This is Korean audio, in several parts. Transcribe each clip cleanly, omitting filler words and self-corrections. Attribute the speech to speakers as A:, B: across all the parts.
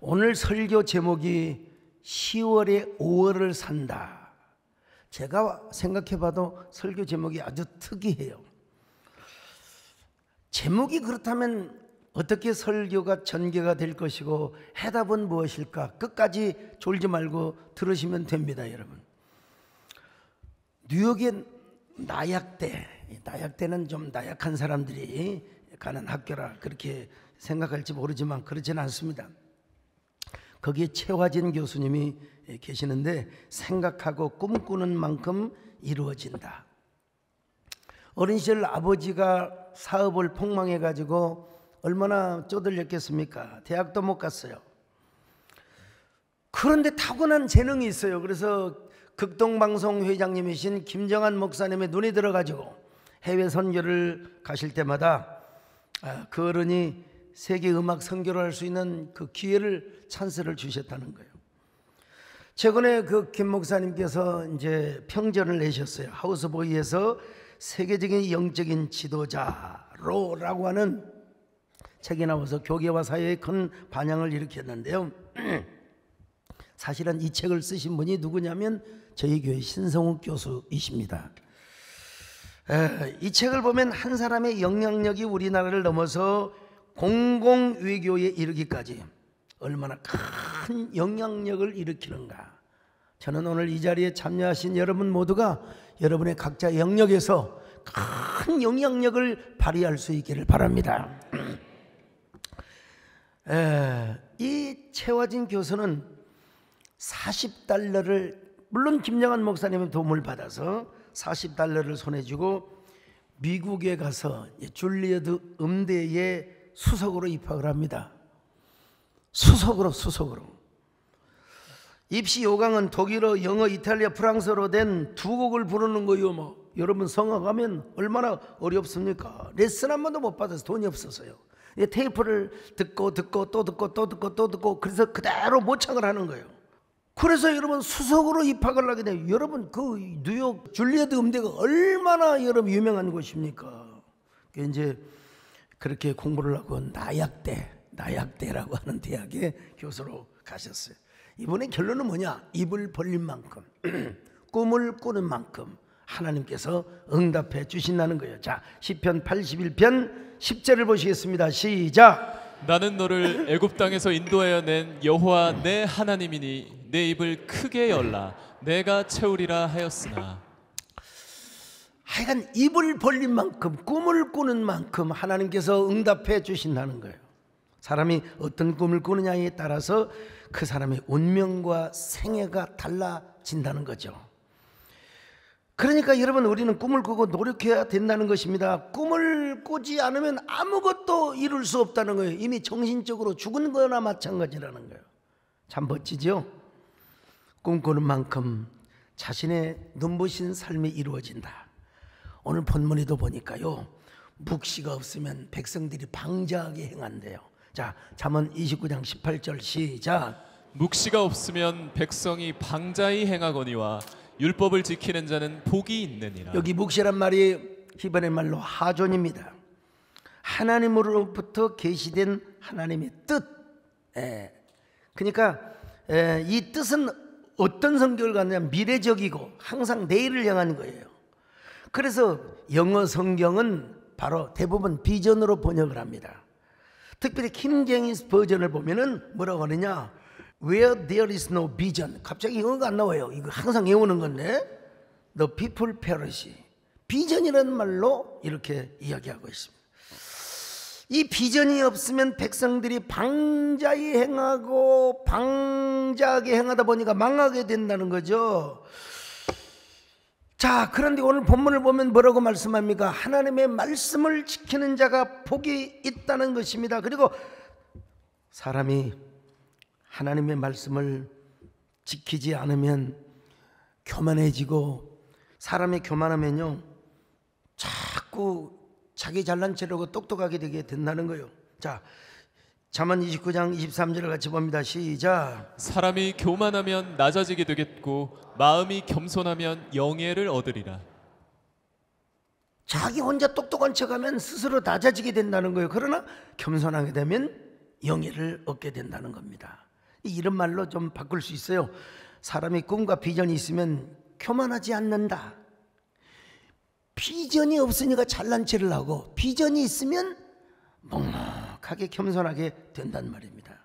A: 오늘 설교 제목이 10월에 5월을 산다. 제가 생각해봐도 설교 제목이 아주 특이해요. 제목이 그렇다면 어떻게 설교가 전개가 될 것이고 해답은 무엇일까? 끝까지 졸지 말고 들으시면 됩니다, 여러분. 뉴욕의 나약대는 좀 나약한 사람들이 가는 학교라 그렇게 생각할지 모르지만 그렇지는 않습니다. 거기에 최화진 교수님이 계시는데, 생각하고 꿈꾸는 만큼 이루어진다. 어린 시절 아버지가 사업을 폭망해 가지고 얼마나 쪼들렸겠습니까? 대학도 못 갔어요. 그런데 타고난 재능이 있어요. 그래서 극동방송 회장님이신 김정한 목사님의 눈이 들어가지고 해외 선교를 가실 때마다 그 어른이 세계 음악 선교를 할 수 있는 그 기회를, 찬스를 주셨다는 거예요. 최근에 그 김 목사님께서 이제 평전을 내셨어요. 하우스보이에서 세계적인 영적인 지도자로라고 하는 책이 나와서 교계와 사회에 큰 반향을 일으켰는데요. 사실은 이 책을 쓰신 분이 누구냐면 저희 교회 신성욱 교수이십니다. 이 책을 보면 한 사람의 영향력이 우리나라를 넘어서 공공외교에 이르기까지 얼마나 큰 영향력을 일으키는가. 저는 오늘 이 자리에 참여하신 여러분 모두가 여러분의 각자 영역에서 큰 영향력을 발휘할 수 있기를 바랍니다. 이 최화진 교수는 40달러를, 물론 김정한 목사님의 도움을 받아서 40달러를 손에 쥐고 미국에 가서 줄리어드 음대에 수석으로 입학을 합니다. 수석으로. 입시 요강은 독일어, 영어, 이탈리아, 프랑스어로 된 두 곡을 부르는 거요. 여러분 성악 하면 얼마나 어렵습니까? 레슨 한 번도 못 받아서 돈이 없어서요. 테이프를 듣고 또 듣고 그래서 그대로 모창을 하는 거예요. 그래서 여러분 수석으로 입학을 하게 돼요. 여러분 그 뉴욕 줄리어드 음대가 얼마나 여러분 유명한 곳입니까? 이제 그렇게 공부를 하고 나약대라고 하는 대학에 교수로 가셨어요. 이번에 결론은 뭐냐? 입을 벌린 만큼 꿈을 꾸는 만큼 하나님께서 응답해 주신다는 거예요. 자, 시편 81편 10절을 보시겠습니다. 시작.
B: 나는 너를 애굽 땅에서 인도하여 낸 여호와 내 하나님이니 내 입을 크게 열라 내가 채우리라 하였으나.
A: 하여간 입을 벌린 만큼 꿈을 꾸는 만큼 하나님께서 응답해 주신다는 거예요. 사람이 어떤 꿈을 꾸느냐에 따라서 그 사람의 운명과 생애가 달라진다는 거죠. 그러니까 여러분, 우리는 꿈을 꾸고 노력해야 된다는 것입니다. 꿈을 꾸지 않으면 아무것도 이룰 수 없다는 거예요. 이미 정신적으로 죽은 거나 마찬가지라는 거예요. 참 멋지죠? 꿈꾸는 만큼 자신의 눈부신 삶이 이루어진다. 오늘 본문에도 보니까요, 묵시가 없으면 백성들이 방자하게 행한대요. 자, 잠언 29장 18절 시작.
B: 묵시가 없으면 백성이 방자히 행하거니와 율법을 지키는 자는 복이 있느니라.
A: 여기 묵시란 말이 히브리 말로 하존입니다. 하나님으로부터 계시된 하나님의 뜻. 그러니까 이 뜻은 어떤 성격을 갖느냐, 미래적이고 항상 내일을 향한 거예요. 그래서 영어 성경은 바로 대부분 비전으로 번역을 합니다. 특별히 킹 제임스 버전을 보면은 뭐라고 하느냐, Where there is no vision. 갑자기 영어가 안 나와요. 이거 항상 외우는 건데, The people perish. 비전이라는 말로 이렇게 이야기하고 있습니다. 이 비전이 없으면 백성들이 방자히 행하고 방자하게 행하다 보니까 망하게 된다는 거죠. 자, 그런데 오늘 본문을 보면 뭐라고 말씀합니까? 하나님의 말씀을 지키는 자가 복이 있다는 것입니다. 그리고 사람이 하나님의 말씀을 지키지 않으면 교만해지고, 사람이 교만하면요 자꾸 자기 잘난 체라고 똑똑하게 되게 된다는 거예요. 자, 잠언 29장 23절을 같이 봅니다. 시작.
B: 사람이 교만하면 낮아지게 되겠고 마음이 겸손하면 영예를 얻으리라.
A: 자기 혼자 똑똑한 척하면 스스로 낮아지게 된다는 거예요. 그러나 겸손하게 되면 영예를 얻게 된다는 겁니다. 이런 말로 좀 바꿀 수 있어요. 사람이 꿈과 비전이 있으면 교만하지 않는다. 비전이 없으니까 잘난 체를 하고 비전이 있으면 묵묵하게 겸손하게 된단 말입니다.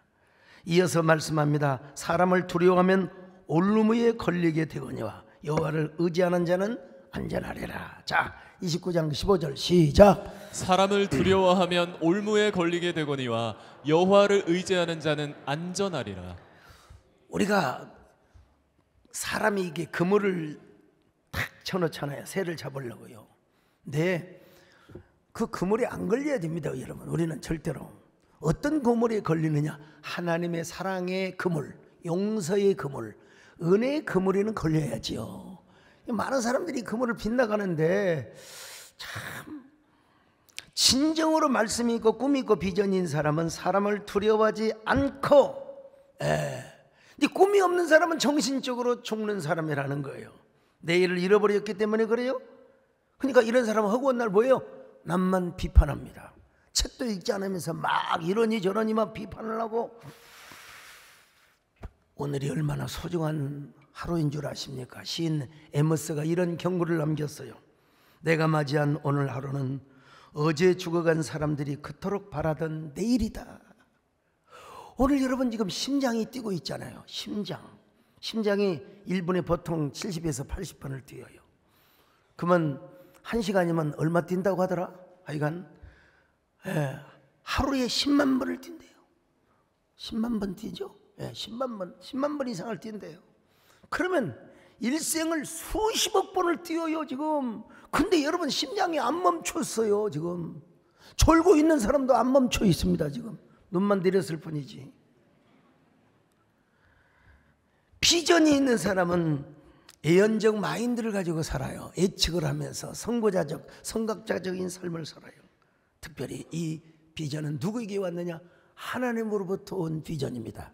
A: 이어서 말씀합니다. 사람을 두려워하면 올무에 걸리게 되거니와 여호와를 의지하는 자는 안전하리라. 자, 29장 15절 시작.
B: 사람을 두려워하면 올무에 걸리게 되거니와 여호와를 의지하는 자는 안전하리라.
A: 우리가 사람이 이게 그물을 탁 쳐놓잖아요. 새를 잡으려고요. 네, 그 그물에 안 걸려야 됩니다, 여러분. 우리는 절대로. 어떤 그물에 걸리느냐? 하나님의 사랑의 그물, 용서의 그물, 은혜의 그물에는 걸려야지요. 많은 사람들이 그물을 빗나가는데 참 진정으로 말씀이 있고 꿈이 있고 비전이 있는 사람은 사람을 두려워하지 않고, 근데 꿈이 없는 사람은 정신적으로 죽는 사람이라는 거예요. 내일을 잃어버렸기 때문에 그래요. 그러니까 이런 사람은 허구한 날 뭐예요? 남만 비판합니다. 책도 읽지 않으면서 막 이러니 저러니 막 비판을 하고. 오늘이 얼마나 소중한 하루인 줄 아십니까? 시인 에머스가 이런 경고를 남겼어요. 내가 맞이한 오늘 하루는 어제 죽어간 사람들이 그토록 바라던 내일이다. 오늘 여러분 지금 심장이 뛰고 있잖아요. 심장이 1분에 보통 70에서 80번을 뛰어요. 그러면 1시간이면 얼마 뛴다고 하더라? 하여간 하루에 10만 번을 뛴대요. 10만 번 뛰죠? 10만 번 이상을 뛴대요. 그러면 일생을 수십억 번을 뛰어요 지금. 근데 여러분 심장이 안 멈췄어요 지금. 졸고 있는 사람도 안 멈춰 있습니다 지금. 눈만 내렸을 뿐이지. 비전이 있는 사람은 예언적 마인드를 가지고 살아요. 예측을 하면서 선고자적, 선각자적인 삶을 살아요. 특별히 이 비전은 누구에게 왔느냐? 하나님으로부터 온 비전입니다.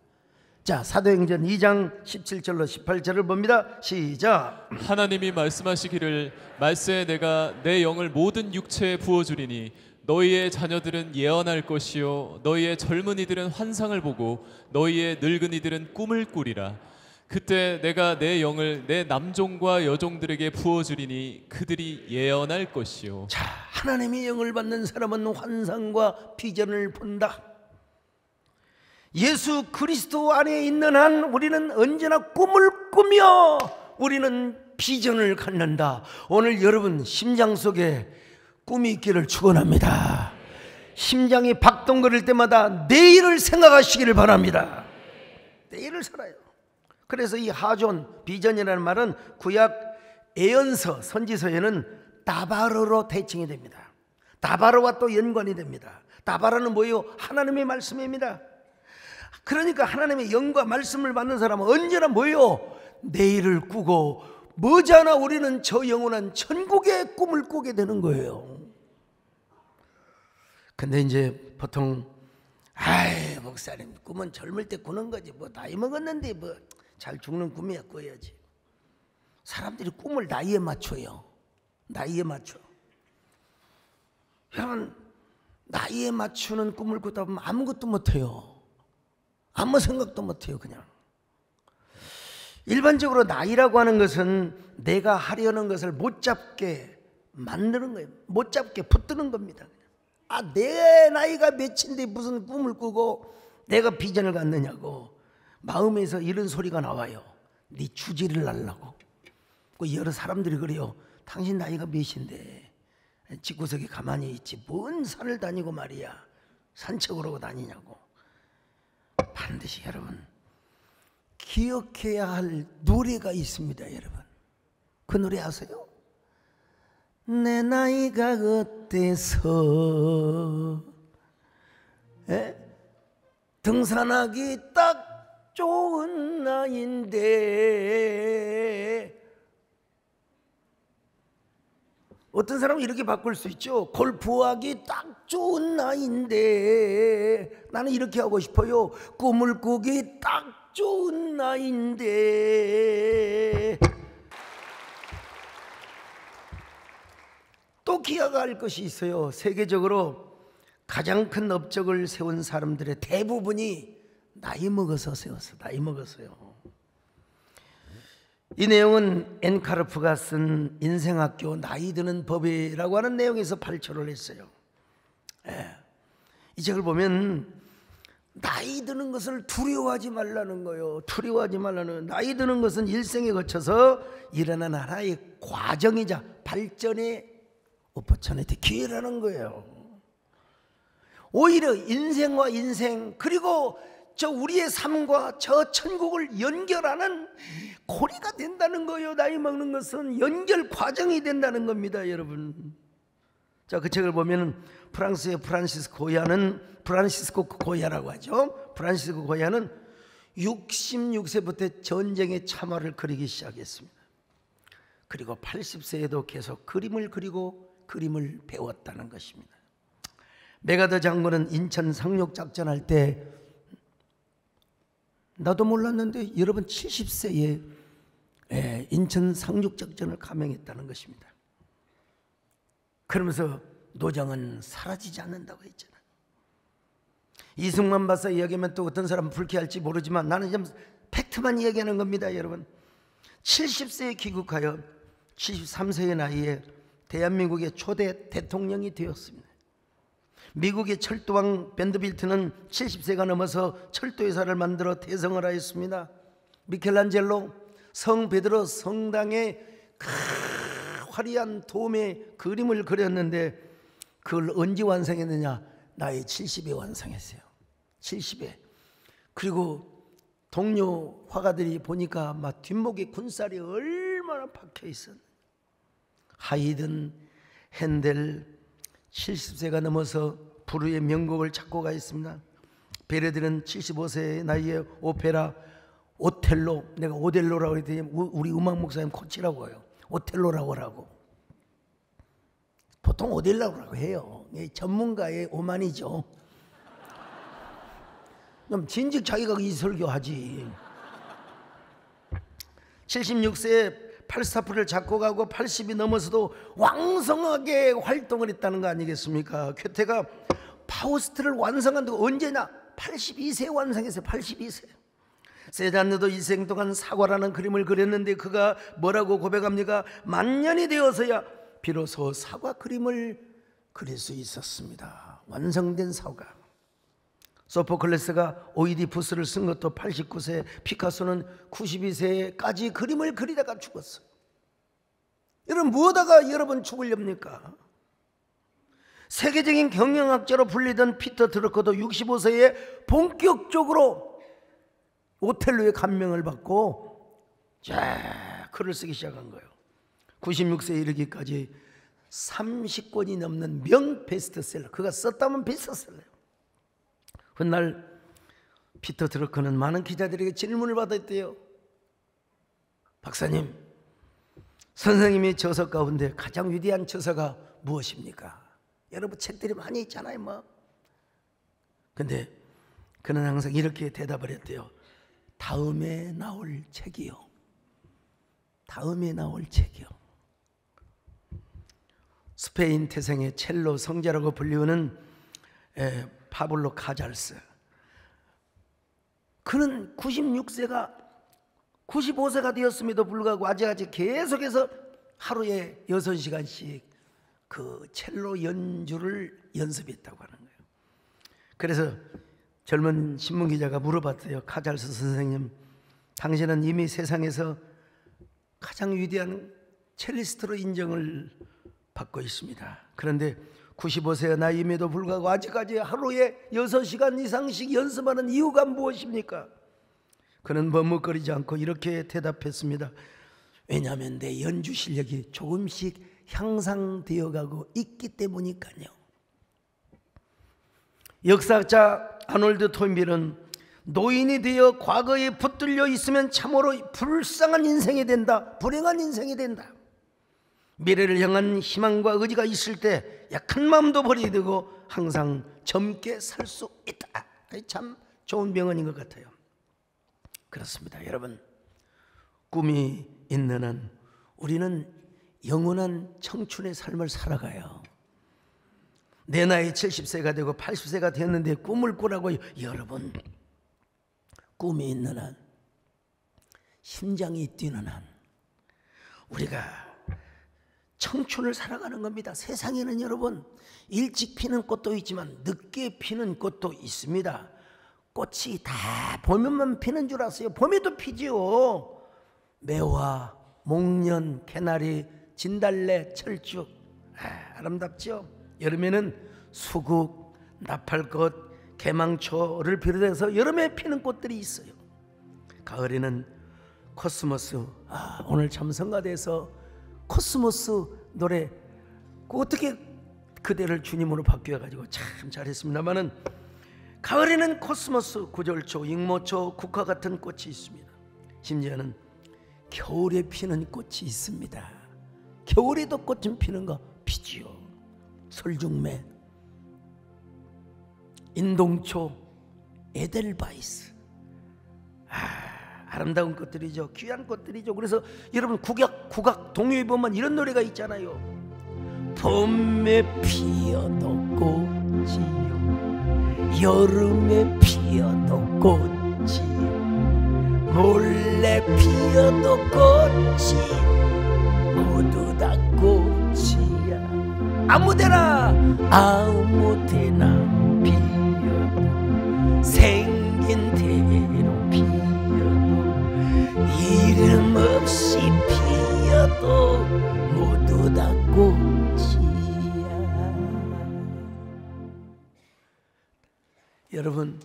A: 자, 사도행전 2장 17절로 18절을 봅니다. 시작.
B: 하나님이 말씀하시기를 말세에 내가 내 영을 모든 육체에 부어주리니 너희의 자녀들은 예언할 것이요 너희의 젊은이들은 환상을 보고 너희의 늙은이들은 꿈을 꾸리라. 그때 내가 내 영을 내 남종과 여종들에게 부어주리니 그들이 예언할 것이요.
A: 자, 하나님의 영을 받는 사람은 환상과 비전을 본다. 예수 그리스도 안에 있는 한 우리는 언제나 꿈을 꾸며 우리는 비전을 갖는다. 오늘 여러분 심장 속에 꿈이 있기를 축원합니다. 심장이 박동거릴 때마다 내일을 생각하시기를 바랍니다. 내일을 살아요. 그래서 이 하존 비전이라는 말은 구약 예언서 선지서에는 다바르로 대칭이 됩니다. 다바르와 또 연관이 됩니다. 다바르는 뭐예요? 하나님의 말씀입니다. 그러니까 하나님의 영과 말씀을 받는 사람은 언제나 뭐예요? 내일을 꾸고 머지않아 우리는 저 영원한 천국의 꿈을 꾸게 되는 거예요. 근데 이제 보통 아이 목사님 꿈은 젊을 때 꾸는 거지 뭐 나이 먹었는데 뭐 잘 죽는 꿈이야 꿔야지. 사람들이 꿈을 나이에 맞춰요. 나이에 맞춰. 여러분 나이에 맞추는 꿈을 꾸다 보면 아무것도 못해요. 아무 생각도 못해요. 그냥 일반적으로 나이라고 하는 것은 내가 하려는 것을 못 잡게 만드는 거예요. 못 잡게 붙드는 겁니다. 아, 내 나이가 몇인데 무슨 꿈을 꾸고 내가 비전을 갖느냐고. 마음에서 이런 소리가 나와요. 네 주지를 날라고. 여러 사람들이 그래요. 당신 나이가 몇인데 집구석에 가만히 있지 뭔 산을 다니고 말이야 산책을 하고 다니냐고. 반드시 여러분 기억해야 할 노래가 있습니다. 여러분 그 노래 아세요? 내 나이가 어때서 등산하기 딱 좋은 나이인데. 어떤 사람은 이렇게 바꿀 수 있죠. 골프하기 딱 좋은 나이인데 나는 이렇게 하고 싶어요. 꿈을 꾸기 딱 좋은 나이인데. 또 기억할 것이 있어요. 세계적으로 가장 큰 업적을 세운 사람들의 대부분이 나이 먹어서 세웠어. 나이 먹었어요. 이 내용은 엔카르프가 쓴 인생학교 나이 드는 법이라고 하는 내용에서 발표를 했어요. 이 책을 보면 나이 드는 것을 두려워하지 말라는 거예요. 두려워하지 말라는. 나이 드는 것은 일생에 거쳐서 일어나는 하나의 과정이자 발전의 오퍼처니티, 기회라는 거예요. 오히려 인생과 인생, 그리고 저 우리의 삶과 저 천국을 연결하는 고리가 된다는 거예요. 나이 먹는 것은 연결 과정이 된다는 겁니다, 여러분. 자, 그 책을 보면 프랑스의 프란시스코 고야라고 하죠. 프란시스코 고야는 66세부터 전쟁의 참화를 그리기 시작했습니다. 그리고 80세에도 계속 그림을 그리고 그림을 배웠다는 것입니다. 메가더 장군은 인천 상륙작전할 때, 나도 몰랐는데 여러분 70세에 인천 상륙작전을 감행했다는 것입니다. 그러면서 노정은 사라지지 않는다고 했잖아요. 이승만 박사 이야기하면 또 어떤 사람은 불쾌할지 모르지만 나는 좀 팩트만 이야기하는 겁니다, 여러분. 70세에 귀국하여 73세의 나이에 대한민국의 초대 대통령이 되었습니다. 미국의 철도왕 밴드빌트는 70세가 넘어서 철도회사를 만들어 대성을 하였습니다. 미켈란젤로 성 베드로 성당에 화려한 돔의 그림을 그렸는데 그걸 언제 완성했느냐? 나이 70에 완성했어요. 70에. 그리고 동료 화가들이 보니까 막 뒷목에 군살이 얼마나 박혀 있었는데, 하이든, 핸델 70세가 넘어서 불후의 명곡을 작곡하였습니다. 베르디는 75세의 나이에 오페라 오텔로, 내가 오델로라고 했더니 우리 음악 목사님 코치라고 해요. 오텔로라고 하라고. 보통 오델로라고 해요. 전문가의 오만이죠. 그럼 진즉 자기가 이 설교하지. 76세에 팔스타프를 작곡하고 80이 넘어서도 왕성하게 활동을 했다는 거 아니겠습니까? 쾌테가 파우스트를 완성한다고 언제냐? 82세에 완성했어요. 82세. 세잔느도 일생 동안 사과라는 그림을 그렸는데 그가 뭐라고 고백합니까? 만년이 되어서야 비로소 사과 그림을 그릴 수 있었습니다. 완성된 사과. 소포클레스가 오이디푸스를 쓴 것도 89세, 피카소는 92세까지 그림을 그리다가 죽었어요. 여러분, 뭐하다가 여러분 죽으렵니까? 세계적인 경영학자로 불리던 피터 드러커도 65세에 본격적으로 오텔로의 감명을 받고 글을 쓰기 시작한 거예요. 96세에 이르기까지 30권이 넘는 명 베스트셀러, 그가 썼다면 베스트셀러예요. 그날 피터 드러커는 많은 기자들에게 질문을 받았대요. 박사님, 선생님의 저서 가운데 가장 위대한 저서가 무엇입니까? 여러분 책들이 많이 있잖아요, 뭐. 근데 그는 항상 이렇게 대답을 했대요. 다음에 나올 책이요. 다음에 나올 책이요. 스페인 태생의 첼로 성자라고 불리우는 파블로 카잘스. 그는 95세가 되었음에도 불구하고 아직까지 계속해서 하루에 6시간씩 그 첼로 연주를 연습했다고 하는 거예요. 그래서 젊은 신문기자가 물어봤어요. 카잘스 선생님, 당신은 이미 세상에서 가장 위대한 첼리스트로 인정을 받고 있습니다. 그런데 95세의 나이임에도 불구하고 아직까지 하루에 6시간 이상씩 연습하는 이유가 무엇입니까? 그는 머뭇거리지 않고 이렇게 대답했습니다. 왜냐하면 내 연주 실력이 조금씩 향상되어 가고 있기 때문이니까요. 역사학자 아놀드 토인빌은 노인이 되어 과거에 붙들려 있으면 참으로 불쌍한 인생이 된다, 불행한 인생이 된다. 미래를 향한 희망과 의지가 있을 때 약한 마음도 버리게 되고 항상 젊게 살 수 있다. 참 좋은 명언인 것 같아요. 그렇습니다, 여러분. 꿈이 있는 한 우리는 영원한 청춘의 삶을 살아가요. 내 나이 70세가 되고 80세가 되었는데 꿈을 꾸라고요. 여러분, 꿈이 있는 한, 심장이 뛰는 한 우리가 청춘을 살아가는 겁니다. 세상에는 여러분 일찍 피는 꽃도 있지만 늦게 피는 꽃도 있습니다. 꽃이 다 봄에만 피는 줄 아세요? 봄에도 피지요. 매화, 목련, 개나리, 진달래, 철쭉, 아름답죠? 여름에는 수국, 나팔꽃, 개망초를 비롯해서 여름에 피는 꽃들이 있어요. 가을에는 코스모스. 오늘 참 성가대에서 코스모스 노래 어떻게 그대를 주님으로 바뀌어가지고 참 잘했습니다만은, 가을에는 코스모스, 구절초, 익모초, 국화 같은 꽃이 있습니다. 심지어는 겨울에 피는 꽃이 있습니다. 겨울에도 꽃 좀 피는 거 피지요. 솔중매, 인동초, 에델바이스. 아름다운 꽃들이죠. 귀한 꽃들이죠. 그래서 여러분 국악 동요에 보면 이런 노래가 있잖아요. 봄에 피어도 꽃이요, 여름에 피어도 꽃이요, 몰래 피어도 꽃이 모두 다 꽃이야. 아무데나 피어도 생긴 대로 피어도 이름 없이 피어도 모두 다 꽃이야. 여러분,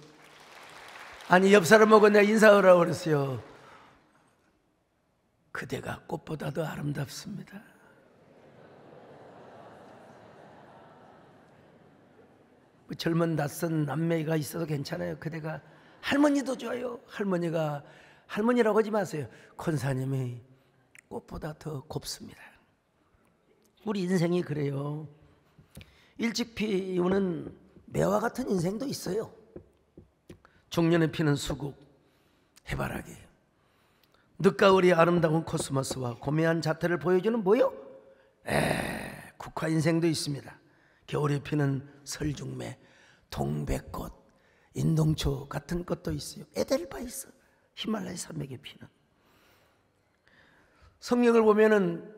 A: 아니 옆 사람하고 내가 인사하라고 그랬어요. 그대가 꽃보다 더 아름답습니다. 뭐 젊은 낯선 남매가 있어도 괜찮아요. 그대가, 할머니도 좋아요. 할머니라고 하지 마세요. 권사님이 꽃보다 더 곱습니다. 우리 인생이 그래요. 일찍 피우는 매화 같은 인생도 있어요. 중년에 피는 수국, 해바라기, 늦가을이 아름다운 코스모스와 고매한 자태를 보여주는 뭐요? 국화 인생도 있습니다. 겨울에 피는 설중매, 동백꽃, 인동초 같은 꽃도 있어요. 에델바이스, 히말라야 산맥에 피는. 성경을 보면은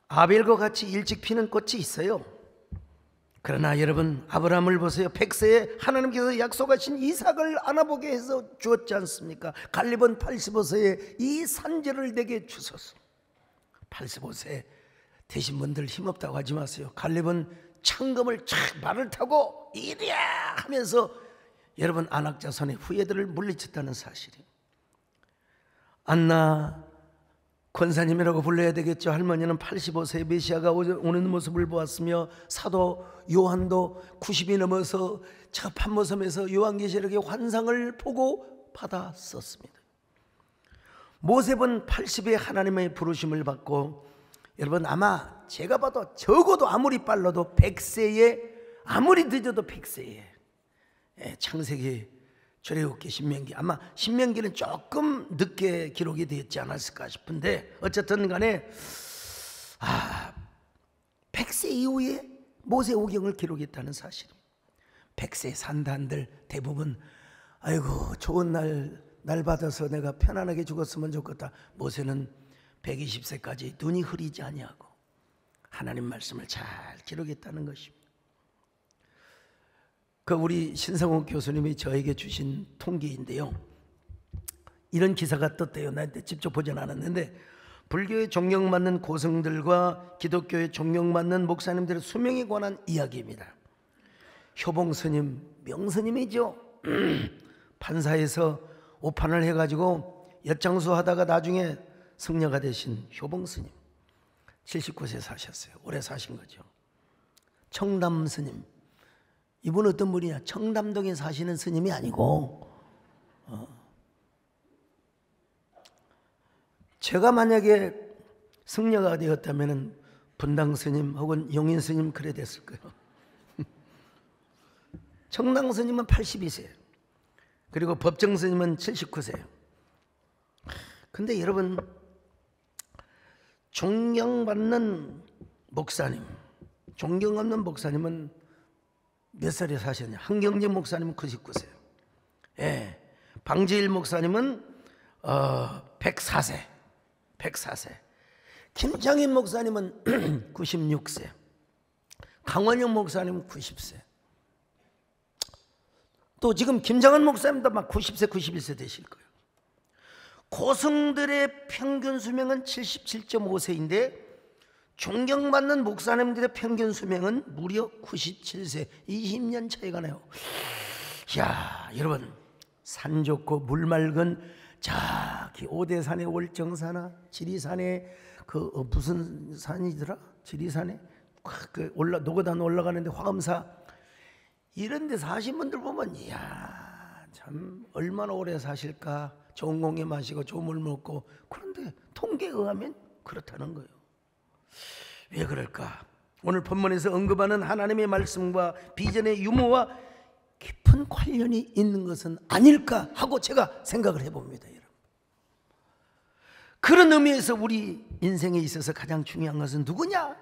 A: 아벨과 같이 일찍 피는 꽃이 있어요. 그러나 여러분, 아브라함을 보세요. 100세에 하나님께서 약속하신 이삭을 안아보게 해서 주었지 않습니까? 갈렙은 85세에 이 산지를 내게 주소서. 85세 되신 분들 힘없다고 하지 마세요. 갈렙은 창검을 착 말을 타고 이리야 하면서 여러분 안악자손의 후예들을 물리쳤다는 사실이에요. 안나 권사님이라고 불러야 되겠죠. 할머니는 85세에 메시아가 오는 모습을 보았으며, 사도 요한도 90이 넘어서 저 판모섬에서 요한계시록의 환상을 보고 받았었습니다. 모세는 80에 하나님의 부르심을 받고, 여러분 아마 제가 봐도 적어도 아무리 빨라도 100세에, 아무리 늦어도 100세에 창세기, 출애굽기, 신명기, 아마 신명기는 조금 늦게 기록이 되었지 않았을까 싶은데, 어쨌든 간에 100세 이후에 모세오경을 기록했다는 사실입니다. 100세 산단들 대부분 아이고 좋은 날 받아서 내가 편안하게 죽었으면 좋겠다. 모세는 120세까지 눈이 흐리지 아니하고 하나님 말씀을 잘 기록했다는 것입니다. 그 우리 신성욱 교수님이 저에게 주신 통계인데요, 이런 기사가 떴대요. 나한테 직접 보진 않았는데, 불교에 존경받는 고승들과 기독교에 존경받는 목사님들의 수명에 관한 이야기입니다. 효봉 스님, 명스님이죠. 판사에서 오판을 해가지고 엿장수 하다가 나중에 승려가 되신 효봉 스님, 79세 사셨어요. 오래 사신 거죠. 청담 스님, 이분 어떤 분이냐? 청담동에 사시는 스님이 아니고, 제가 만약에 승려가 되었다면 분당 스님 혹은 용인 스님 그래 됐을 거예요. 청담 스님은 82세, 그리고 법정 스님은 79세예요. 근데 여러분, 존경받는 목사님, 존경 없는 목사님은 몇 살에 사셨냐? 한경재 목사님은 99세예요. 강재일 목사님은 104세. 김창인 목사님은 96세. 강원영 목사님은 90세. 또 지금 김장한 목사님도 막 90세, 91세 되실 거예요. 고승들의 평균 수명은 77.5세인데 존경받는 목사님들의 평균 수명은 무려 97세. 20년 차이가 나요. 이야, 여러분, 산 좋고 물 맑은 저기 오대산의 월정사나 지리산에 무슨 산이더라? 지리산에 노고단 올라가는데 화엄사 이런 데 사신 분들 보면 이야, 참 얼마나 오래 사실까. 좋은 공기 마시고 좋은 물 먹고. 그런데 통계에 의하면 그렇다는 거예요. 왜 그럴까? 오늘 본문에서 언급하는 하나님의 말씀과 비전의 유무와 깊은 관련이 있는 것은 아닐까 하고 제가 생각을 해봅니다. 여러분. 그런 의미에서 우리 인생에 있어서 가장 중요한 것은 누구냐?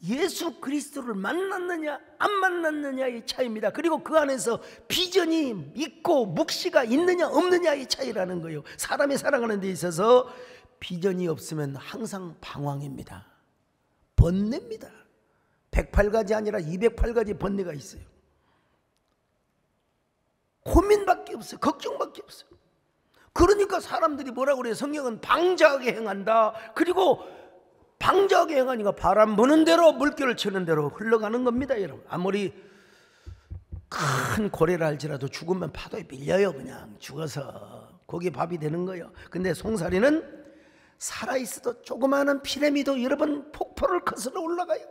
A: 예수 그리스도를 만났느냐 안 만났느냐의 차이입니다. 그리고 그 안에서 비전이 있고 묵시가 있느냐 없느냐의 차이라는 거예요. 사람이 살아가는 데 있어서 비전이 없으면 항상 방황입니다. 번뇌입니다. 108가지 아니라 208가지 번뇌가 있어요. 고민밖에 없어요. 걱정밖에 없어요. 그러니까 사람들이 뭐라고 그래요? 성경은 방자하게 행한다. 그리고 방자하게 행하니까 바람 부는 대로 물결을 치는 대로 흘러가는 겁니다. 여러분, 아무리 큰 고래를 할지라도 죽으면 파도에 밀려요. 그냥 죽어서 거기에 밥이 되는 거예요. 근데 송사리는 살아있어도 조그마한 피라미도 여러분 폭포를 거슬러 올라가요.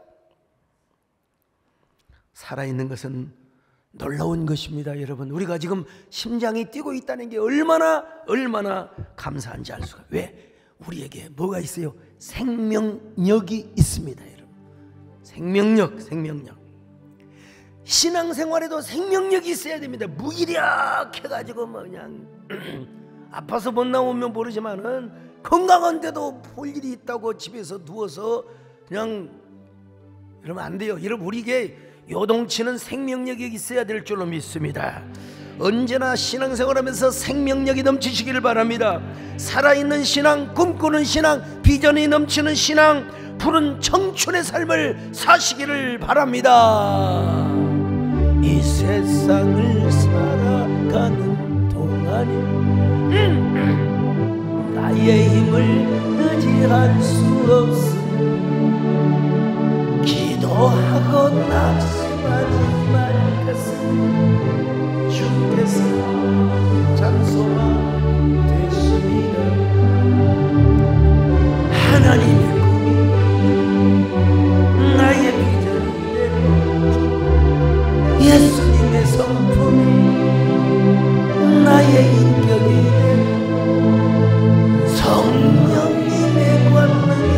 A: 살아있는 것은 놀라운 것입니다. 여러분, 우리가 지금 심장이 뛰고 있다는 게 얼마나 감사한지 알 수가. 왜? 우리에게 뭐가 있어요? 생명력이 있습니다. 여러분, 생명력. 신앙생활에도 생명력이 있어야 됩니다. 무기력해가지고 뭐 그냥 아파서 못 나오면 모르지만은 건강한데도 볼 일이 있다고 집에서 누워서 그냥 이러면 안 돼요. 여러분, 우리에게 요동치는 생명력이 있어야 될 줄로 믿습니다. 언제나 신앙생활하면서 생명력이 넘치시기를 바랍니다. 살아있는 신앙, 꿈꾸는 신앙, 비전이 넘치는 신앙, 푸른 청춘의 삶을 사시기를 바랍니다. 이 세상을 살아가는 동안에 나의 힘을 의지할 수 없으니 기도하고 낙심하지 말겠으니 주께서 장소가 되시리라. 하나님의 꿈이 나의 비전이 되고 예수님의 성품이 나의 인격이 되고 성령님의 권능이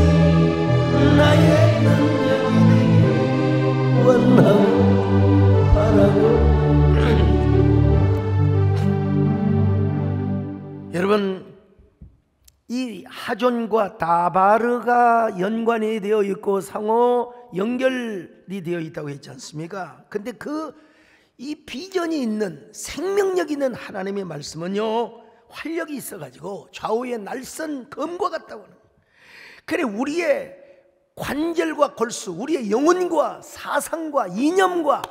A: 나의 능력이 되길 원하고 바라고. 여러분, 이 하존과 다바르가 연관이 되어 있고 상호 연결이 되어 있다고 했지 않습니까? 근데 이 비전이 있는 생명력 있는 하나님의 말씀은요, 활력이 있어가지고 좌우의 날선 검과 같다고 하는 거예요. 그래, 우리의 관절과 골수, 우리의 영혼과 사상과 이념과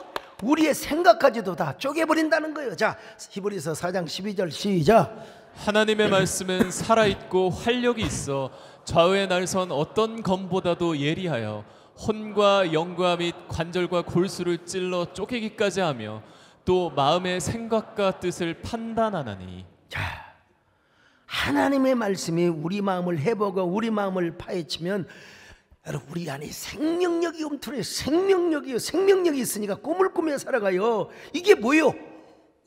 A: 우리의 생각까지도 다 쪼개버린다는 거예요. 자, 히브리서 4장 12절 시작.
B: 하나님의 말씀은 살아있고 활력이 있어 좌우의 날선 어떤 검보다도 예리하여 혼과 영과 및 관절과 골수를 찔러 쪼개기까지 하며 또 마음의 생각과 뜻을 판단하나니.
A: 자, 하나님의 말씀이 우리 마음을 해보고 우리 마음을 파헤치면 여러분, 우리 안에 생명력이 움트려요. 생명력이 있으니까 꿈을 꾸며 살아가요. 이게 뭐예요?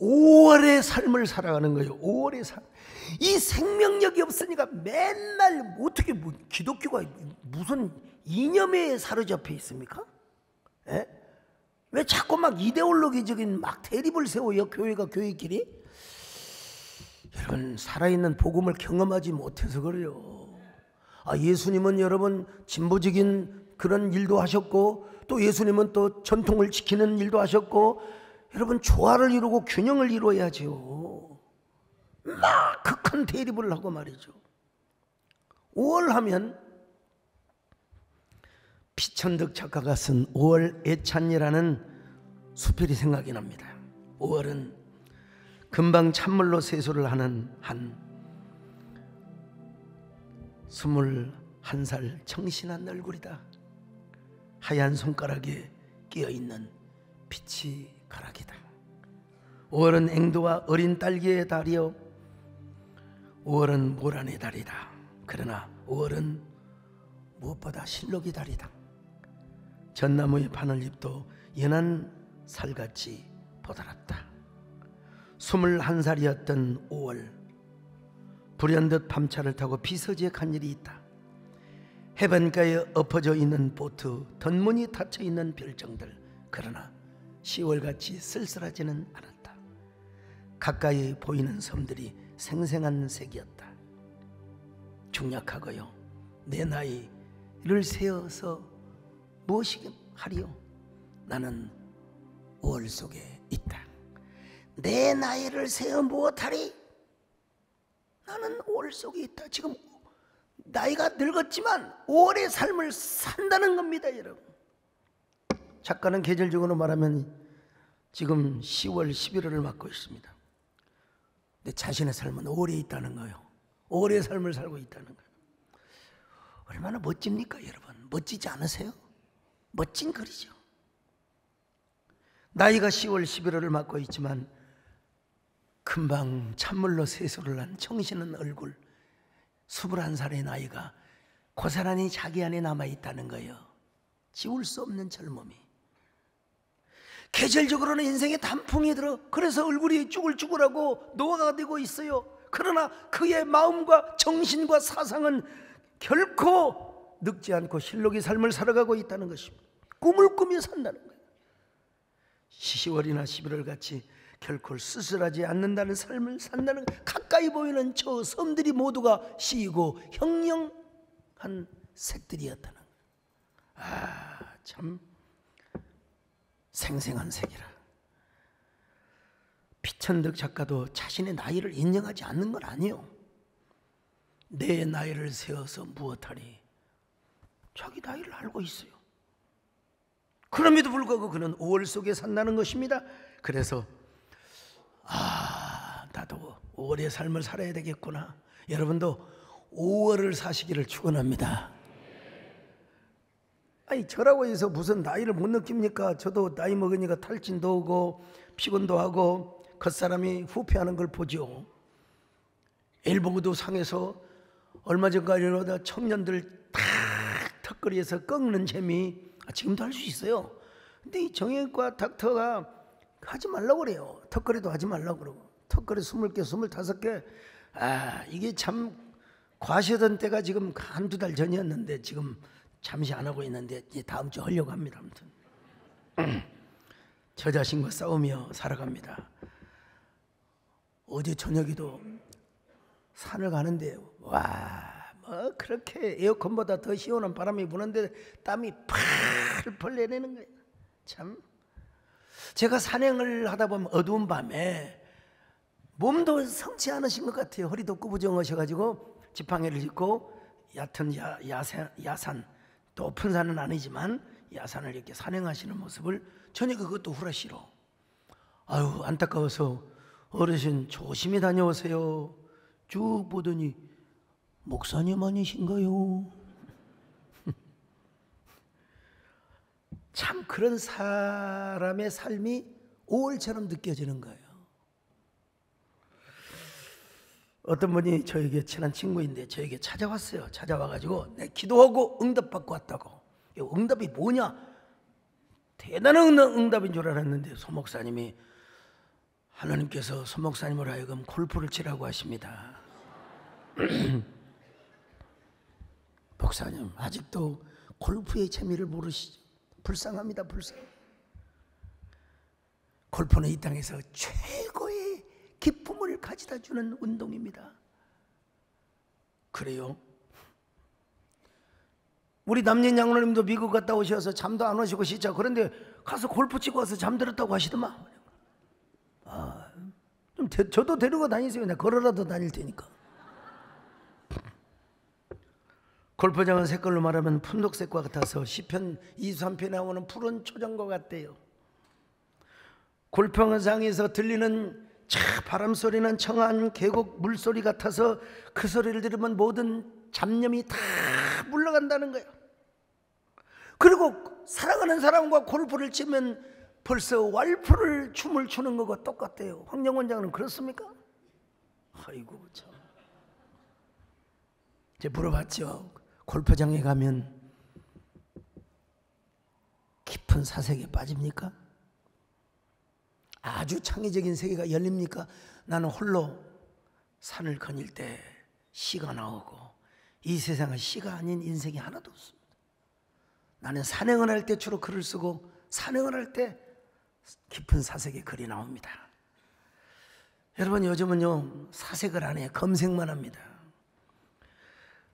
A: 5월의 삶을 살아가는 거예요. 5월의 삶. 이 생명력이 없으니까 맨날 어떻게 기독교가 무슨 이념에 사로잡혀 있습니까? 에? 왜 자꾸 막 이데올로기적인 막 대립을 세워요, 교회가 교회끼리? 여러분, 살아있는 복음을 경험하지 못해서 그래요. 예수님은 여러분 진보적인 그런 일도 하셨고, 또 예수님은 또 전통을 지키는 일도 하셨고, 여러분 조화를 이루고 균형을 이루어야죠. 막 극한 대립을 하고 말이죠. 5월 하면 피천득 작가가 쓴 5월 애찬이라는 수필이 생각이 납니다. 5월은 금방 찬물로 세수를 하는 한 21살 청신한 얼굴이다. 하얀 손가락에 끼어있는 빛이 가락이다. 5월은 앵두와 어린 딸기의 달이요, 5월은 모란의 달이다. 그러나 5월은 무엇보다 실록의 달이다. 전나무의 바늘잎도 연한 살같이 보달았다. 21살이었던 5월, 불현듯 밤차를 타고 비서지에 간 일이 있다. 해변가에 엎어져 있는 보트, 덧문이 닫혀 있는 별정들. 그러나 10월같이 쓸쓸하지는 않았다. 가까이 보이는 섬들이 생생한 색이었다. 중약하고요, 내 나이를 세어서 무엇이 하리요? 나는 5월 속에 있다. 내 나이를 세어 무엇하리? 나는 5월 속에 있다. 지금 나이가 늙었지만 5월의 삶을 산다는 겁니다, 여러분. 작가는 계절적으로 말하면 지금 10월, 11월을 맞고 있습니다. 내 자신의 삶은 5월에 있다는 거예요. 5월의 삶을 살고 있다는 거예요. 얼마나 멋집니까, 여러분? 멋지지 않으세요? 멋진 글이죠. 나이가 10월, 11월을 맞고 있지만 금방 찬물로 세수를 한 청신한 얼굴, 21살의 나이가 고스란히 자기 안에 남아있다는 거예요. 지울 수 없는 젊음이. 계절적으로는 인생에 단풍이 들어, 그래서 얼굴이 쭈글쭈글하고 노화가 되고 있어요. 그러나 그의 마음과 정신과 사상은 결코 늙지 않고 실록의 삶을 살아가고 있다는 것입니다. 꿈을 꾸며 산다는 거예요. 10월이나 11월 같이 결코 쓸쓸하지 않는다는 삶을 산다는 거예요. 가까이 보이는 저 섬들이 모두가 시이고 형령한 색들이었다는 거예요. 참 생생한 색이라. 피천득 작가도 자신의 나이를 인정하지 않는 건 아니에요. 내 나이를 세어서 무엇하리? 자기 나이를 알고 있어요. 그럼에도 불구하고 그는 5월 속에 산다는 것입니다. 그래서 나도 5월의 삶을 살아야 되겠구나. 여러분도 5월을 사시기를 축원합니다. 아니, 저라고 해서 무슨 나이를 못 느낍니까? 저도 나이 먹으니까 탈진도 오고 피곤도 하고 겉사람이 후패하는 걸 보죠. 일본도 상에서 얼마 전까지는 청년들 탁 턱걸이에서 꺾는 재미 지금도 할 수 있어요. 근데 이 정형외과 닥터가 하지 말라고 그래요. 턱걸이도 하지 말라고 그러고. 턱걸이 20개, 25개. 이게 참 과시하던 때가 지금 한두 달 전이었는데 지금 잠시 안 하고 있는데 이제 다음 주 하려고 합니다. 아무튼 저 자신과 싸우며 살아갑니다. 어제 저녁에도 산을 가는데 뭐 그렇게 에어컨보다 더 시원한 바람이 부는데 땀이 펄펄 내리는 거예요. 참, 제가 산행을 하다 보면 어두운 밤에 몸도 성치 않으신 것 같아요. 허리도 구부정하셔가지고 지팡이를 짚고 얕은 야산, 높은 산은 아니지만 야산을 이렇게 산행하시는 모습을 저녁에 그것도 후라시로. 아유, 안타까워서 어르신 조심히 다녀오세요. 쭉 보더니 목사님 아니신가요? 참 그런 사람의 삶이 5월처럼 느껴지는 거예요. 어떤 분이 저에게 친한 친구인데 저에게 찾아왔어요. 찾아와가지고 내 기도하고 응답받고 왔다고. 응답이 뭐냐? 대단한 응답인 줄 알았는데 소 목사님이 하나님께서 소 목사님을 하여금 골프를 치라고 하십니다. 목사님 아직도 골프의 재미를 모르시죠? 불쌍합니다. 불쌍. 골프는 이 땅에서 최고의 기쁨을 가져다 주는 운동입니다. 그래요? 우리 남녀 장로님도 미국 갔다 오셔서 잠도 안 오시고 진짜 그런데 가서 골프 치고 와서 잠들었다고 하시더만. 좀 저도 데리고 다니세요. 내가 걸어라도 다닐 테니까. 골프장은 색깔로 말하면 푼독색과 같아서 시편 23편에 나오는 푸른 초장과 같대요. 골프장에서 들리는 바람 소리는 청아한 계곡 물소리 같아서 그 소리를 들으면 모든 잡념이 다 물러간다는 거예요. 그리고 사랑하는 사람과 골프를 치면 벌써 왈프를 춤을 추는 것과 똑같대요. 황정원 장은 그렇습니까? 아이고 참. 제가 물어봤죠. 골프장에 가면 깊은 사색에 빠집니까? 아주 창의적인 세계가 열립니까? 나는 홀로 산을 거닐 때 시가 나오고 이 세상은 시가 아닌 인생이 하나도 없습니다. 나는 산행을 할 때 주로 글을 쓰고 산행을 할 때 깊은 사색에 글이 나옵니다. 여러분 요즘은요 사색을 안 해요. 검색만 합니다.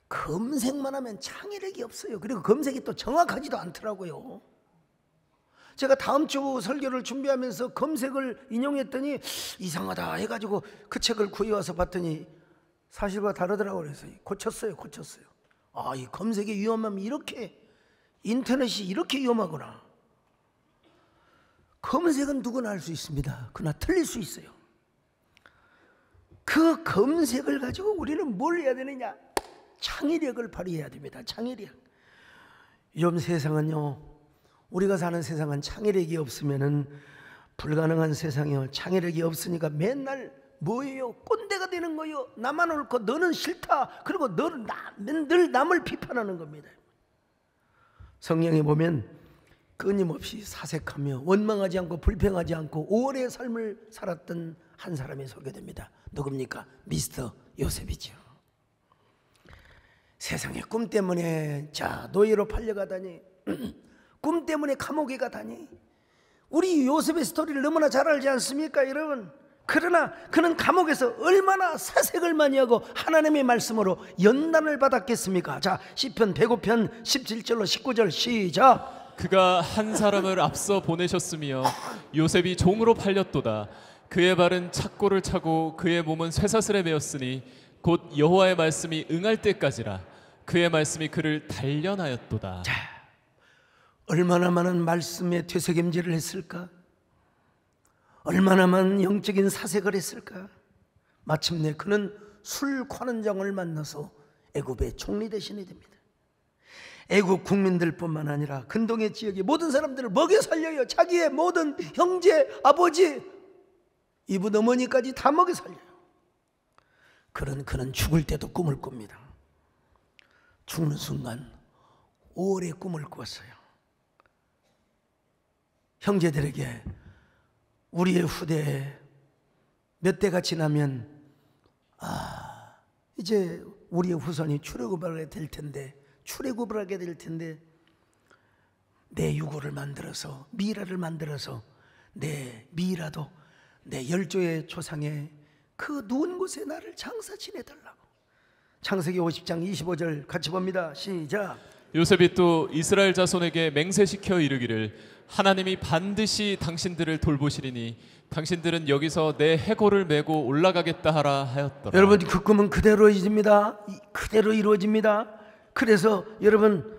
A: 검색만 하면 창의력이 없어요. 그리고 검색이 또 정확하지도 않더라고요. 제가 다음 주 설교를 준비하면서 검색을 인용했더니 이상하다 해가지고 그 책을 구해와서 봤더니 사실과 다르더라고요. 그래서 고쳤어요. 아, 이 검색의 위험함이 이렇게, 인터넷이 이렇게 위험하구나. 검색은 누구나 할 수 있습니다. 그러나 틀릴 수 있어요. 그 검색을 가지고 우리는 뭘 해야 되느냐? 창의력을 발휘해야 됩니다. 창의력. 요즘 세상은요, 우리가 사는 세상은 창의력이 없으면은 불가능한 세상이요. 창의력이 없으니까 맨날 뭐예요? 꼰대가 되는 거요. 나만 옳고 너는 싫다. 그리고 너는 늘 남을 비판하는 겁니다. 성경에 보면 끊임없이 사색하며 원망하지 않고 불평하지 않고 오래 삶을 살았던 한 사람이 소개됩니다. 누굽니까? 미스터 요셉이죠. 세상에 꿈 때문에 노예로 팔려가다니 꿈 때문에 감옥에 가다니. 우리 요셉의 스토리를 너무나 잘 알지 않습니까 여러분? 그러나 그는 감옥에서 얼마나 사색을 많이 하고 하나님의 말씀으로 연단을 받았겠습니까? 자, 시편 105편 17절로 19절 시작.
B: 그가 한 사람을 앞서 보내셨으며 요셉이 종으로 팔렸도다. 그의 발은 착고를 차고 그의 몸은 쇠사슬에 매었으니 곧 여호와의 말씀이 응할 때까지라. 그의 말씀이 그를 단련하였도다.
A: 자, 얼마나 많은 말씀에 되새김질을 했을까? 얼마나 많은 영적인 사색을 했을까? 마침내 그는 술관원장을 만나서 애굽의 총리 대신이 됩니다. 애굽 국민들뿐만 아니라 근동의 지역의 모든 사람들을 먹여 살려요. 자기의 모든 형제, 아버지, 이분 어머니까지 다 먹여 살려요. 그는 죽을 때도 꿈을 꿉니다. 죽는 순간 오래 꿈을 꿨어요. 형제들에게 우리의 후대에 몇 대가 지나면 이제 우리의 후손이 출애굽을 하게 될 텐데 내 유고를 만들어서 미라를 만들어서 내 미라도 내 열조의 조상의 그 누운 곳에 나를 장사 지내달라고. 창세기 50장 25절 같이 봅니다. 시작.
B: 요셉이 또 이스라엘 자손에게 맹세시켜 이르기를 하나님이 반드시 당신들을 돌보시리니 당신들은 여기서 내 해골을 메고 올라가겠다 하라 하였더라. 여러분
A: 그 꿈은 그대로 이루어집니다. 그대로 이루어집니다. 그래서 여러분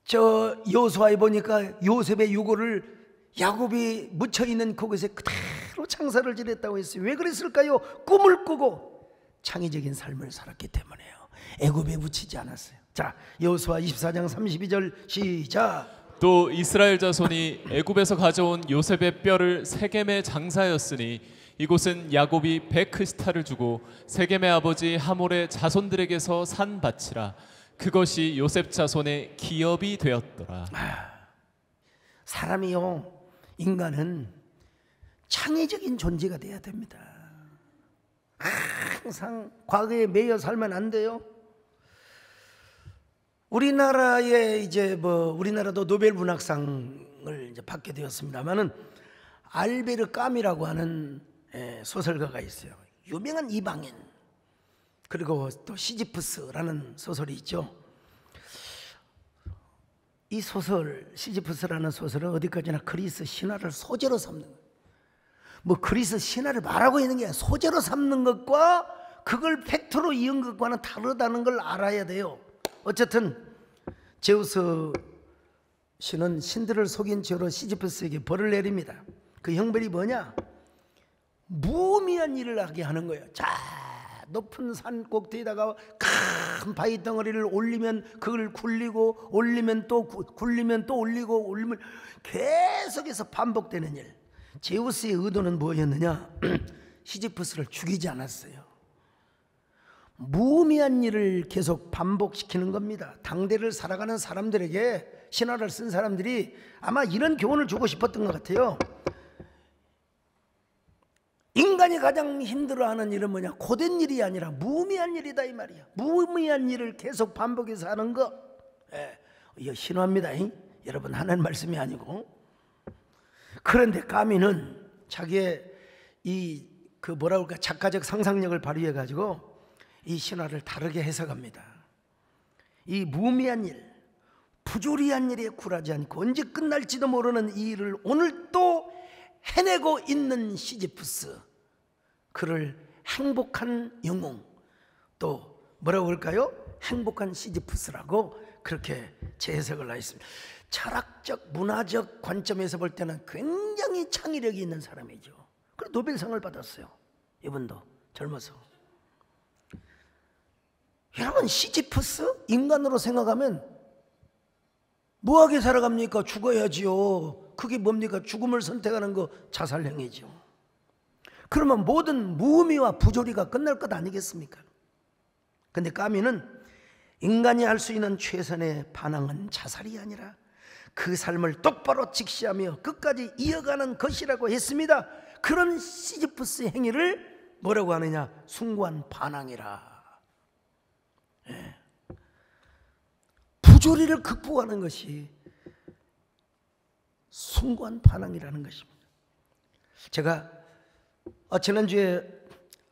A: 저 여호수아에 보니까 요셉의 유고를 야곱이 묻혀있는 그곳에 그대로 창사를 지냈다고 했어요. 왜 그랬을까요? 꿈을 꾸고 창의적인 삶을 살았기 때문에요. 애굽에 묻히지 않았어요. 자, 여호수아 24장 32절 시작.
B: 또 이스라엘 자손이 애굽에서 가져온 요셉의 뼈를 세겜에 장사하였으니 이곳은 야곱이 베크시타를 주고 세겜의 아버지 하몰의 자손들에게서 산 밭이라. 그것이 요셉 자손의 기업이 되었더라.
A: 사람이요, 인간은 창의적인 존재가 돼야 됩니다. 항상 과거에 매여 살면 안 돼요. 우리나라에 우리나라도 노벨 문학상을 이제 받게 되었습니다만은 알베르 까미라고 하는 소설가가 있어요. 유명한 이방인. 그리고 또 시지프스라는 소설이 있죠. 이 소설, 시지프스라는 소설은 어디까지나 그리스 신화를 소재로 삼는 거예요. 뭐 그리스 신화를 말하고 있는 게 소재로 삼는 것과 그걸 팩트로 이은 것과는 다르다는 걸 알아야 돼요. 어쨌든 제우스 신은 신들을 속인 죄로 시지프스에게 벌을 내립니다. 그 형벌이 뭐냐? 무의미한 일을 하게 하는 거예요. 자, 높은 산 꼭대기에다가 큰 바위 덩어리를 올리면 그걸 굴리고, 올리면 또 굴리면 또 올리고, 올리면 계속해서 반복되는 일. 제우스의 의도는 뭐였느냐? 시지프스를 죽이지 않았어요. 무의미한 일을 계속 반복시키는 겁니다. 당대를 살아가는 사람들에게, 신화를 쓴 사람들이 아마 이런 교훈을 주고 싶었던 것 같아요. 인간이 가장 힘들어하는 일은 뭐냐? 고된 일이 아니라 무의미한 일이다 이 말이야. 무의미한 일을 계속 반복해서 하는 거. 이거 신화입니다. 여러분, 하나님 말씀이 아니고. 그런데 까미는 자기의 작가적 상상력을 발휘해 가지고 이 신화를 다르게 해석합니다. 이 무의미한 일, 부조리한 일에 굴하지 않고 언제 끝날지도 모르는 이 일을 오늘 또 해내고 있는 시지프스, 그를 행복한 영웅, 또 뭐라고 할까요? 행복한 시지프스라고 그렇게 재해석을 하였습니다. 철학적, 문화적 관점에서 볼 때는 굉장히 창의력이 있는 사람이죠. 그리고 노벨상을 받았어요. 이분도 젊어서. 여러분, 시지프스 인간으로 생각하면 뭐하게 살아갑니까? 죽어야지요. 그게 뭡니까? 죽음을 선택하는 거 자살행위죠. 그러면 모든 무의미와 부조리가 끝날 것 아니겠습니까? 근데 까미는 인간이 할 수 있는 최선의 반항은 자살이 아니라 그 삶을 똑바로 직시하며 끝까지 이어가는 것이라고 했습니다. 그런 시지프스의 행위를 뭐라고 하느냐? 숭고한 반항이라. 부조리를 극복하는 것이 숭고한 반항이라는 것입니다. 제가 지난주에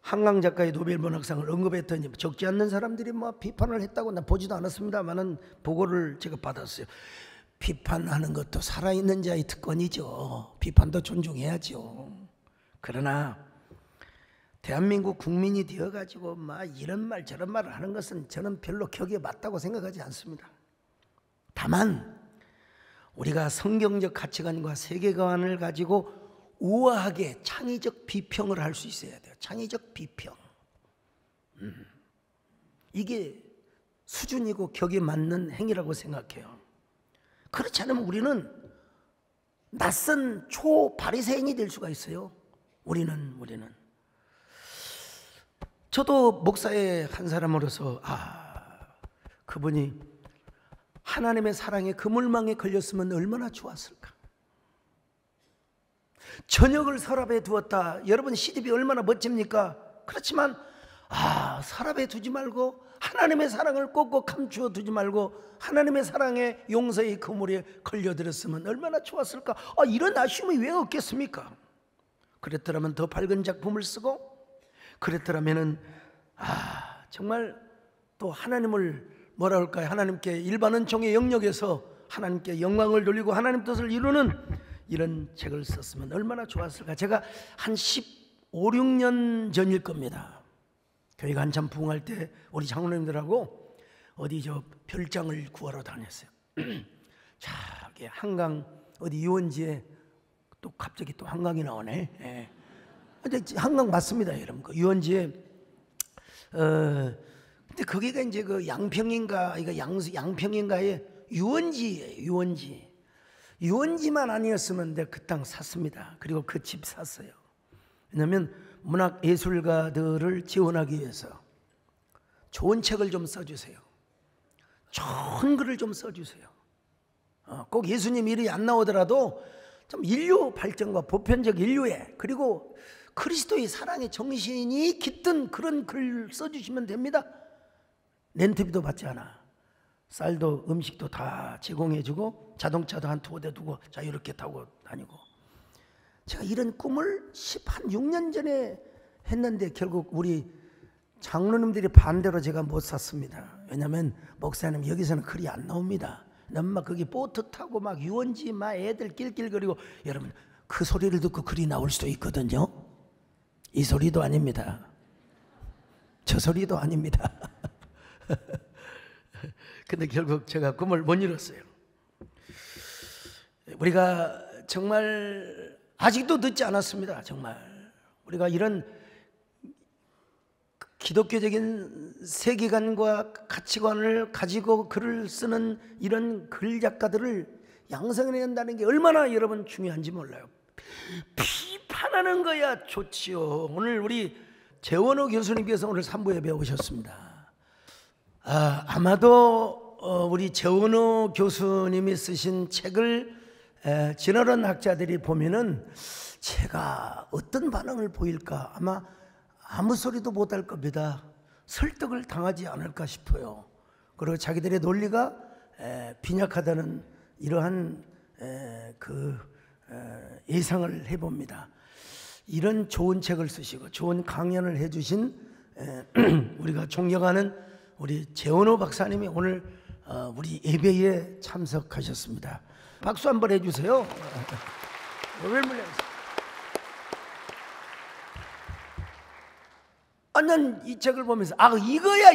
A: 한강 작가의 노벨 문학상을 언급했더니 적지 않는 사람들이 비판을 했다고, 나 보지도 않았습니다만은 보고를 제가 받았어요. 비판하는 것도 살아있는 자의 특권이죠. 비판도 존중해야죠. 그러나 대한민국 국민이 되어가지고 이런 말 저런 말을 하는 것은 저는 별로 격에 맞다고 생각하지 않습니다. 다만 우리가 성경적 가치관과 세계관을 가지고 우아하게 창의적 비평을 할 수 있어야 돼요. 창의적 비평. 이게 수준이고 격에 맞는 행위라고 생각해요. 그렇지 않으면 우리는 낯선 초바리새인이 될 수가 있어요. 우리는. 저도 목사의 한 사람으로서 그분이 하나님의 사랑에 그물망에 걸렸으면 얼마나 좋았을까. 저녁을 서랍에 두었다. 여러분, 시집이 얼마나 멋집니까? 그렇지만 서랍에 두지 말고 하나님의 사랑을 꼭꼭 감추어 두지 말고 하나님의 사랑의 용서의 그물에 걸려들었으면 얼마나 좋았을까. 이런 아쉬움이 왜 없겠습니까? 그랬더라면 더 밝은 작품을 쓰고, 그랬더라면은 정말 또 하나님을 뭐라 할까요? 하나님께 일반 은총의 영역에서 하나님께 영광을 돌리고 하나님 뜻을 이루는 이런 책을 썼으면 얼마나 좋았을까. 제가 한 15, 16년 전일 겁니다. 교회가 한참 부흥할 때 우리 장로님들하고 어디 별장을 구하러 다녔어요. 저기 한강 어디 유원지에 또 갑자기 또 한강이 나오네. 한강 맞습니다, 여러분. 그 유원지에 근데 거기가 이제 그 양평인가, 이거 양평인가의 유원지예요. 유원지만 아니었으면 내가 그 땅 샀습니다. 그리고 그 집 샀어요. 왜냐하면 문학 예술가들을 지원하기 위해서 좋은 책을 좀 써주세요. 좋은 글을 좀 써주세요. 꼭 예수님 일이 안 나오더라도 좀 인류 발전과 보편적 인류에, 그리고 그리스도의 사랑의 정신이 깃든 그런 글 써주시면 됩니다. 렌트비도 받지 않아. 쌀도 음식도 다 제공해주고 자동차도 한 2대 두고 이렇게 타고 다니고. 제가 이런 꿈을 16년 전에 했는데 결국 우리 장로님들이 반대로 제가 못 샀습니다. 왜냐하면 목사님 여기서는 글이 안 나옵니다. 막 거기 보트 타고 막 유원지 막 애들 낄낄거리고. 여러분, 그 소리를 듣고 글이 나올 수도 있거든요. 이 소리도 아닙니다. 저 소리도 아닙니다. 근데 결국 제가 꿈을 못 이뤘어요. 우리가 정말 아직도 늦지 않았습니다. 정말 우리가 이런 기독교적인 세계관과 가치관을 가지고 글을 쓰는 이런 글 작가들을 양성해야 한다는 게 얼마나 여러분 중요한지 몰라요. 비판하는 거야 좋지요. 오늘 우리 재원호 교수님께서 오늘 3부에 배우셨습니다. 아마도 우리 재원호 교수님이 쓰신 책을 지나간 학자들이 보면은 제가 어떤 반응을 보일까, 아마 아무 소리도 못할 겁니다. 설득을 당하지 않을까 싶어요. 그리고 자기들의 논리가 빈약하다는 이러한 예상을 해봅니다. 이런 좋은 책을 쓰시고 좋은 강연을 해주신 우리가 존경하는 우리 재원호 박사님이 오늘 우리 예배에 참석하셨습니다. 박수 한번 해주세요. 난 이 책을 보면서 이거야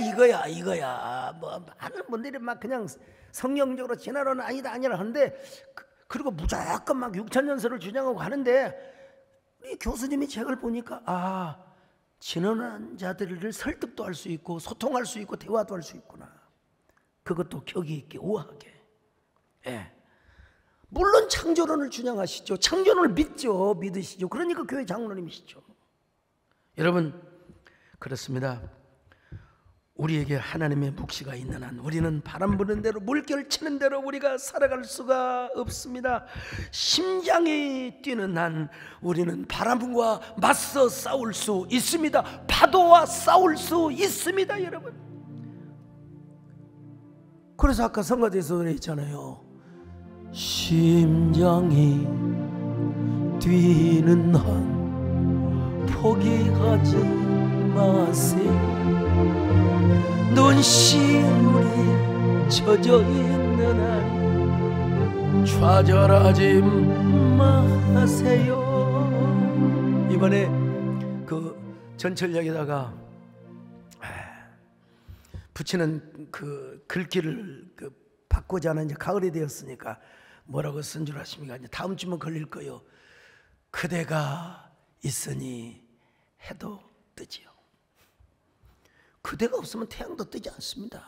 A: 뭐 많은 분들이 막 그냥 성경적으로 진화론은 아니라 하는데 그리고 무조건 막 6,000년설을 주장하고 하는데 이 교수님이 책을 보니까 진화론 자들을 설득도 할 수 있고 소통할 수 있고 대화도 할 수 있구나. 그것도 격이 있게 우아하게. 물론 창조론을 주장하시죠. 창조론을 믿으시죠. 그러니까 교회 장로님이시죠. 여러분, 그렇습니다. 우리에게 하나님의 묵시가 있는 한 우리는 바람 부는 대로 물결 치는 대로 우리가 살아갈 수가 없습니다. 심장이 뛰는 한 우리는 바람과 맞서 싸울 수 있습니다. 파도와 싸울 수 있습니다, 여러분. 그래서 아까 성가대에서 그랬잖아요. 심장이 뛰는 한 포기하지 마세요. 눈시울이 젖어 있는 한 좌절하지 마세요. 이번에 그 전철역에다가 붙이는 그 글귀를 바꾸지 않은 이제 가을이 되었으니까 뭐라고 쓴 줄 아십니까? 이제 다음 주면 걸릴 거요. 그대가 있으니 해도 뜨지요. 그대가 없으면 태양도 뜨지 않습니다.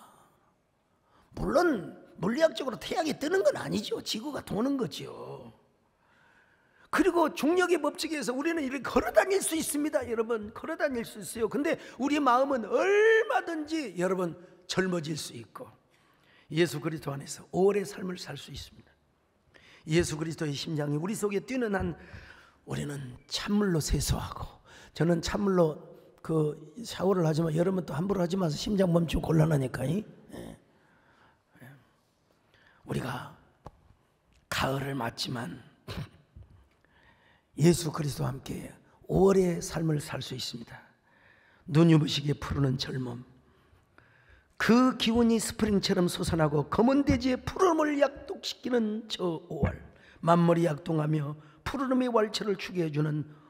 A: 물론 물리학적으로 태양이 뜨는 건 아니죠. 지구가 도는 거죠. 그리고 중력의 법칙에 의해서 우리는 이렇게 걸어다닐 수 있습니다. 여러분, 걸어다닐 수 있어요. 근데 우리 마음은 얼마든지 여러분 젊어질 수 있고 예수 그리스도 안에서 오래 삶을 살 수 있습니다. 예수 그리스도의 심장이 우리 속에 뛰는 한 우리는 찬물로 세수하고, 저는 찬물로 그 샤워를 하지만 여러분 또 함부로 하지 마서 심장 멈추고 곤란하니까. 우리가 가을을 맞지만 예수 그리스도와 함께 오래 삶을 살 수 있습니다. 눈유부시게 푸르는 젊음, 그 기운이 스프링처럼 솟아나고 검은 대지의 푸름을 약독시키는 저 5월, 만물이 약동하며 푸르름의 wal철을 추게 해주는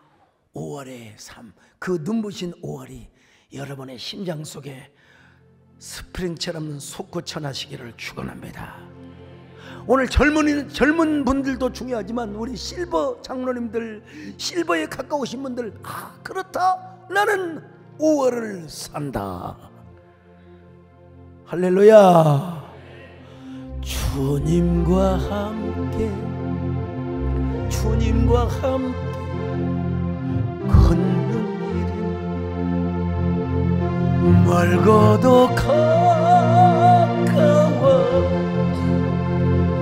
A: 5월의 삶, 그 눈부신 5월이 여러분의 심장 속에 스프링처럼 솟구쳐나시기를 축원합니다. 오늘 젊은 분들도 중요하지만 우리 실버 장로님들, 실버에 가까우신 분들, 그렇다, 나는 5월을 산다. 할렐루야. 주님과 함께 걷는 길은 멀고도 가까워.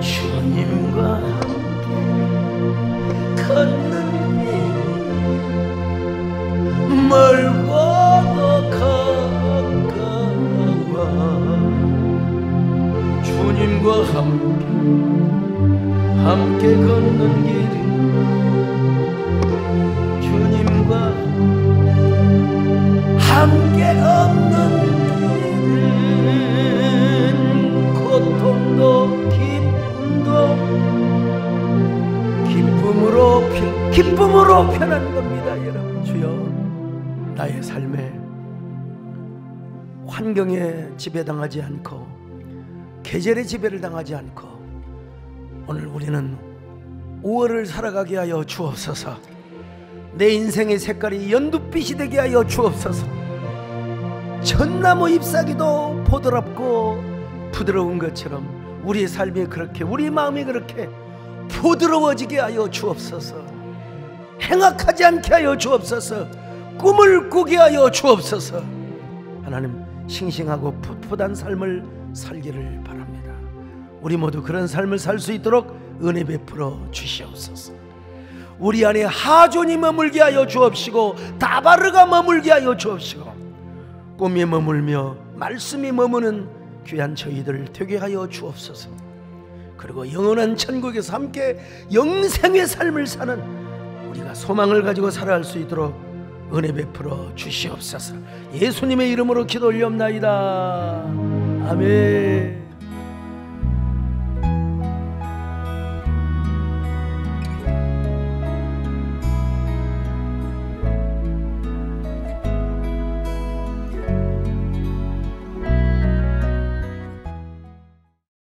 A: 주님과 함께 걷는 길은 멀고도 가까워. 주님과 함께 걷는 길은 주님과 함께 없는 길은 고통도 기쁨으로 더 편한 겁니다. 여러분, 주여 나의 삶에 환경에 지배당하지 않고 계절의 지배를 당하지 않고 오늘 우리는 5월을 살아가게 하여 주옵소서. 내 인생의 색깔이 연두빛이 되게 하여 주옵소서. 전나무 잎사귀도 보드랍고 부드러운 것처럼 우리의 삶이 그렇게, 우리 마음이 그렇게 부드러워지게 하여 주옵소서. 행악하지 않게 하여 주옵소서. 꿈을 꾸게 하여 주옵소서. 하나님, 싱싱하고 풋풋한 삶을 살기를 바랍니다. 우리 모두 그런 삶을 살 수 있도록 은혜 베풀어 주시옵소서. 우리 안에 하존이 머물게 하여 주옵시고 다바르가 머물게 하여 주옵시고 꿈이 머물며 말씀이 머무는 귀한 저희들 되게 하여 주옵소서. 그리고 영원한 천국에서 함께 영생의 삶을 사는 우리가 소망을 가지고 살아갈 수 있도록 은혜 베풀어 주시옵소서. 예수님의 이름으로 기도 올리옵나이다. 아멘.